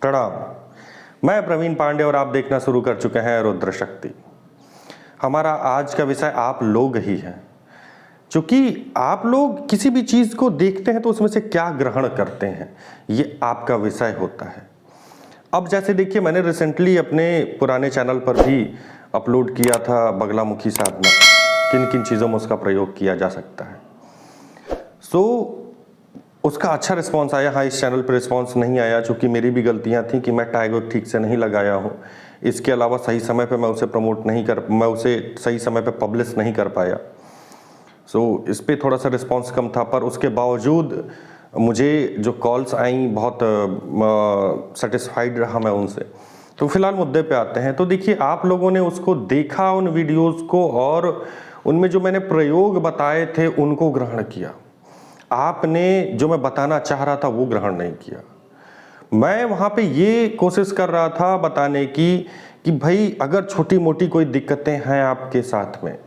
प्रणाम। मैं प्रवीण पांडे और आप देखना शुरू कर चुके हैं रुद्र शक्ति। हमारा आज का विषय आप लोग ही हैं। चूंकि आप लोग किसी भी चीज को देखते हैं तो उसमें से क्या ग्रहण करते हैं, ये आपका विषय होता है। अब जैसे देखिए, मैंने रिसेंटली अपने पुराने चैनल पर भी अपलोड किया था बगलामुखी साधना, किन किन चीज़ों में उसका प्रयोग किया जा सकता है। उसका अच्छा रिस्पांस आया। हाँ, इस चैनल पर रिस्पांस नहीं आया चूँकि मेरी भी गलतियाँ थी कि मैं टैग ठीक से नहीं लगाया हूँ। इसके अलावा सही समय पे मैं उसे सही समय पे पब्लिश नहीं कर पाया। इस पे थोड़ा सा रिस्पांस कम था, पर उसके बावजूद मुझे जो कॉल्स आई बहुत सेटिस्फाइड रहा मैं उनसे। तो फिलहाल मुद्दे पे आते हैं। तो देखिए, आप लोगों ने उसको देखा, उन वीडियोस को, और उनमें जो मैंने प्रयोग बताए थे उनको ग्रहण किया। आपने जो मैं बताना चाह रहा था वो ग्रहण नहीं किया। मैं वहाँ पे ये कोशिश कर रहा था बताने की कि भाई, अगर छोटी मोटी कोई दिक्कतें हैं आपके साथ में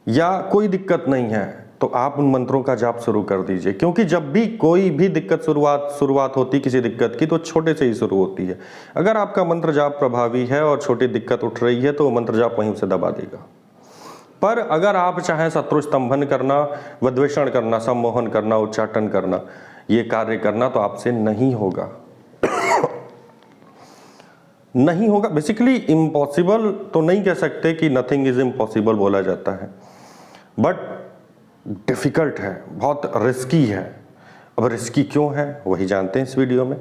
या कोई दिक्कत नहीं है तो आप उन मंत्रों का जाप शुरू कर दीजिए। क्योंकि जब भी कोई भी दिक्कत शुरुआत होती किसी दिक्कत की तो छोटे से ही शुरू होती है। अगर आपका मंत्र जाप प्रभावी है और छोटी दिक्कत उठ रही है तो मंत्र जाप वहीं से दबा देगा। पर अगर आप चाहें शत्रु स्तंभन करना, विद्वेषण करना, सम्मोहन करना, उच्चाटन करना, ये कार्य करना तो आपसे नहीं होगा। नहीं होगा। बेसिकली इम्पॉसिबल तो नहीं कह सकते कि नथिंग इज इम्पॉसिबल बोला जाता है, बट डिफिकल्ट है, बहुत रिस्की है। अब रिस्की क्यों है वही जानते हैं इस वीडियो में।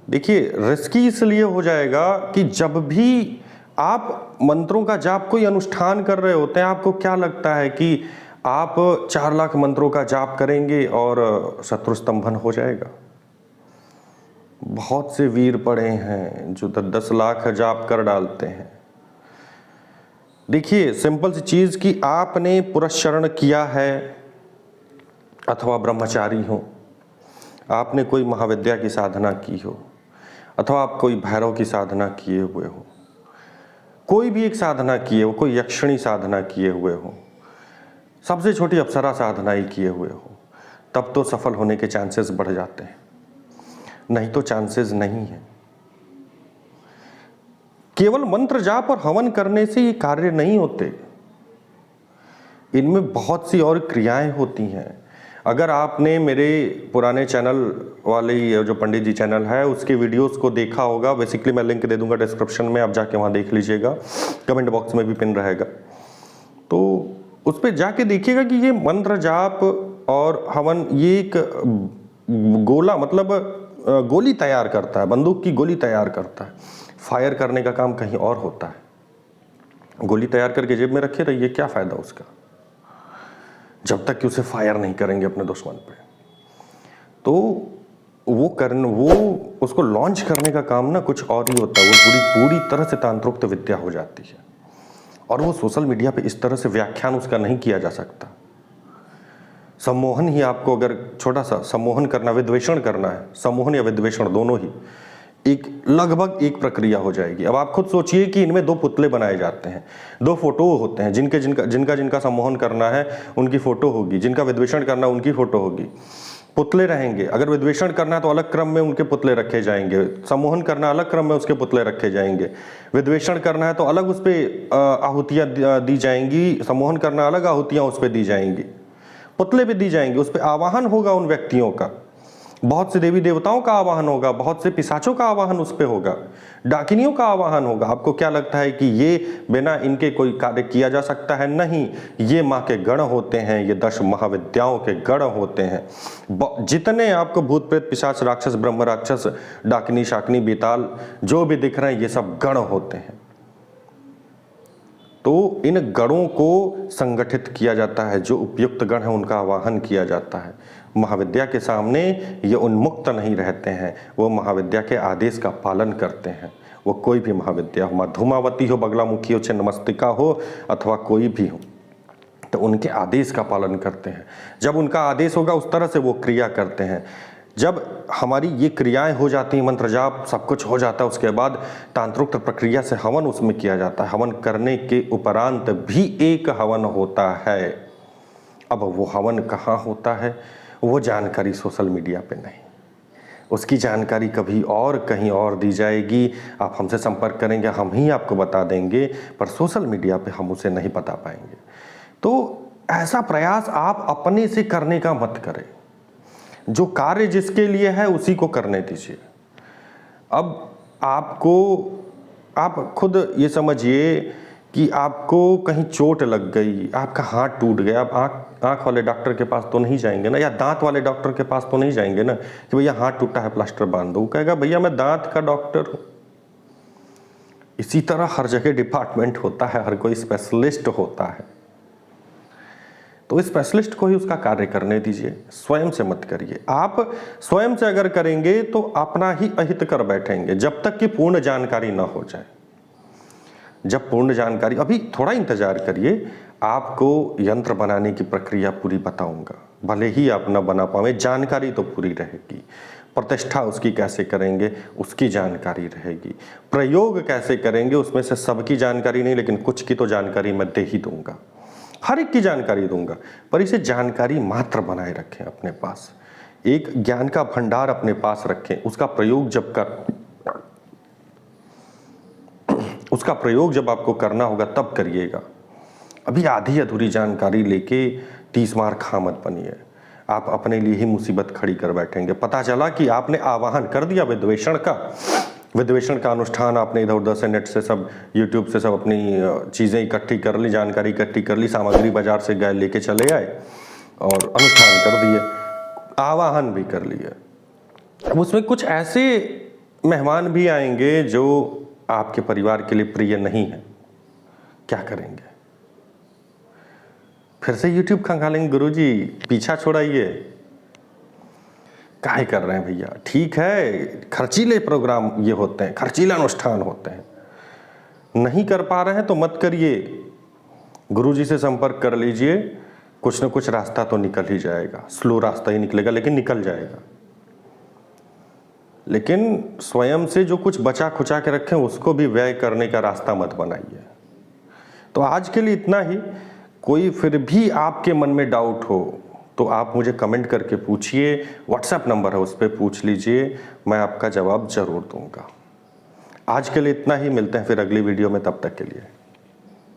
देखिए, रिस्की इसलिए हो जाएगा कि जब भी आप मंत्रों का जाप कोई अनुष्ठान कर रहे होते हैं, आपको क्या लगता है कि आप 4 लाख मंत्रों का जाप करेंगे और शत्रु स्तंभन हो जाएगा? बहुत से वीर पड़े हैं जो 10 लाख जाप कर डालते हैं। देखिए, सिंपल सी चीज कि आपने पुरस्चरण किया है अथवा ब्रह्मचारी हो, आपने कोई महाविद्या की साधना की हो, अथवा आप कोई भैरव की साधना किए हुए हो, कोई भी एक साधना किए हो, कोई यक्षिणी साधना किए हुए हो, सबसे छोटी अप्सरा साधना ही किए हुए हो, तब तो सफल होने के चांसेस बढ़ जाते हैं, नहीं तो चांसेस नहीं है। केवल मंत्र जाप और हवन करने से ये कार्य नहीं होते, इनमें बहुत सी और क्रियाएं होती हैं। अगर आपने मेरे पुराने चैनल वाले जो पंडित जी चैनल है उसके वीडियोस को देखा होगा, बेसिकली मैं लिंक दे दूंगा डिस्क्रिप्शन में, आप जाके वहाँ देख लीजिएगा, कमेंट बॉक्स में भी पिन रहेगा, तो उस पर जाके देखिएगा कि ये मंत्र जाप और हवन ये एक गोला मतलब गोली तैयार करता है, बंदूक की गोली तैयार करता है। फायर करने का काम कहीं और होता है। गोली तैयार करके जेब में रखे रहिए, क्या फायदा उसका जब तक कि उसे फायर नहीं करेंगे अपने दुश्मन पे। तो वो उसको लॉन्च करने का काम ना कुछ और ही होता है। वो पूरी तरह से तांत्रोक्त विद्या हो जाती है और वो सोशल मीडिया पे इस तरह से व्याख्यान उसका नहीं किया जा सकता। सम्मोहन ही आपको, अगर छोटा सा सम्मोहन करना, विद्वेषण करना है, सम्मोहन या विद्वेषण दोनों ही लगभग एक प्रक्रिया हो जाएगी। अब आप खुद सोचिए कि इनमें 2 पुतले बनाए जाते हैं, 2 फोटो होते हैं, जिनका सम्मोहन करना है उनकी फोटो होगी, जिनका विद्वेषण करना है उनकी फोटो होगी। पुतले रहेंगे। अगर विद्वेषण करना है तो अलग क्रम में उनके पुतले रखे जाएंगे, सम्मोहन करना अलग क्रम में उसके पुतले रखे जाएंगे, विद्वेषण करना है तो अलग उस पर आहुतियाँ दी जाएंगी, सम्मोहन करना अलग आहुतियाँ उस पर दी जाएंगी, पुतले पे दी जाएंगी, उस पर आवाहन होगा उन व्यक्तियों का, बहुत से देवी देवताओं का आवाहन होगा, बहुत से पिशाचों का आवाहन उस पे होगा, डाकिनियों का आवाहन होगा। आपको क्या लगता है कि ये बिना इनके कोई कार्य किया जा सकता है? नहीं, ये माँ के गण होते हैं, ये 10 महाविद्याओं के गण होते हैं। जितने आपको भूत प्रेत पिशाच राक्षस ब्रह्म राक्षस डाकिनी शाकिनी बेताल जो भी दिख रहे हैं ये सब गण होते हैं। तो इन गणों को संगठित किया जाता है, जो उपयुक्त गण है उनका आवाहन किया जाता है। महाविद्या के सामने ये उन्मुक्त नहीं रहते हैं, वो महाविद्या के आदेश का पालन करते हैं। वो कोई भी महाविद्या हो, माँ धूमावती हो, बगलामुखी हो, छिन्नमस्तिका हो, अथवा कोई भी हो, तो उनके आदेश का पालन करते हैं। जब उनका आदेश होगा उस तरह से वो क्रिया करते हैं। जब हमारी ये क्रियाएं हो जाती हैं, मंत्र जाप सब कुछ हो जाता है, उसके बाद तांत्रिक प्रक्रिया से हवन उसमें किया जाता है। हवन करने के उपरांत भी एक हवन होता है। अब वो हवन कहाँ होता है वो जानकारी सोशल मीडिया पे नहीं, उसकी जानकारी कभी और कहीं और दी जाएगी। आप हमसे संपर्क करेंगे, हम ही आपको बता देंगे, पर सोशल मीडिया पे हम उसे नहीं बता पाएंगे। तो ऐसा प्रयास आप अपने से करने का मत करें। जो कार्य जिसके लिए है उसी को करने दीजिए। अब आप खुद ये समझिए कि आपको कहीं चोट लग गई, आपका हाथ टूट गया, आप आँख वाले डॉक्टर के पास तो नहीं जाएंगे ना, या दांत वाले डॉक्टर के पास तो नहीं जाएंगे ना कि भैया हाथ टूटा है प्लास्टर बांध दो। कहेगा भैया मैं दांत का डॉक्टर हूँ। इसी तरह हर जगह डिपार्टमेंट होता है, हर कोई स्पेशलिस्ट होता है, तो स्पेशलिस्ट को ही उसका कार्य करने दीजिए, स्वयं से मत करिए। आप स्वयं से अगर करेंगे तो अपना ही अहित कर बैठेंगे जब तक कि पूर्ण जानकारी ना हो जाए। जब पूर्ण जानकारी, अभी थोड़ा इंतजार करिए, आपको यंत्र बनाने की प्रक्रिया पूरी बताऊंगा। भले ही आप न बना पाए, जानकारी तो पूरी रहेगी। प्रतिष्ठा उसकी कैसे करेंगे उसकी जानकारी रहेगी। प्रयोग कैसे करेंगे उसमें से सबकी जानकारी नहीं, लेकिन कुछ की तो जानकारी मैं दे ही दूंगा, हर एक की जानकारी दूंगा। पर इसे जानकारी मात्र बनाए रखें अपने पास, एक ज्ञान का भंडार अपने पास रखें। उसका प्रयोग जब आपको करना होगा तब करिएगा। अभी आधी अधूरी जानकारी लेके 30 मार खा मत बनिए, आप अपने लिए ही मुसीबत खड़ी कर बैठेंगे। पता चला कि आपने आवाहन कर दिया विद्वेषण का अनुष्ठान, आपने इधर उधर से नेट से सब यूट्यूब से सब अपनी चीज़ें इकट्ठी कर ली, जानकारी इकट्ठी कर ली, सामग्री बाजार से गए लेके चले आए और अनुष्ठान कर दिए, आवाहन भी कर लिए। अब उसमें कुछ ऐसे मेहमान भी आएंगे जो आपके परिवार के लिए प्रिय नहीं है, क्या करेंगे? फिर से यूट्यूब खंगालेंगे, गुरुजी पीछा छोड़ाइए, काहे कर रहे हैं भैया? ठीक है, खर्चीले प्रोग्राम ये होते हैं, खर्चीले अनुष्ठान होते हैं, नहीं कर पा रहे हैं तो मत करिए, गुरुजी से संपर्क कर लीजिए, कुछ न कुछ रास्ता तो निकल ही जाएगा। स्लो रास्ता ही निकलेगा लेकिन निकल जाएगा। लेकिन स्वयं से जो कुछ बचा खुचा के रखें उसको भी व्यय करने का रास्ता मत बनाइए। तो आज के लिए इतना ही। कोई फिर भी आपके मन में डाउट हो तो आप मुझे कमेंट करके पूछिए, व्हाट्सएप नंबर है उस पर पूछ लीजिए, मैं आपका जवाब जरूर दूंगा। आज के लिए इतना ही, मिलते हैं फिर अगली वीडियो में, तब तक के लिए।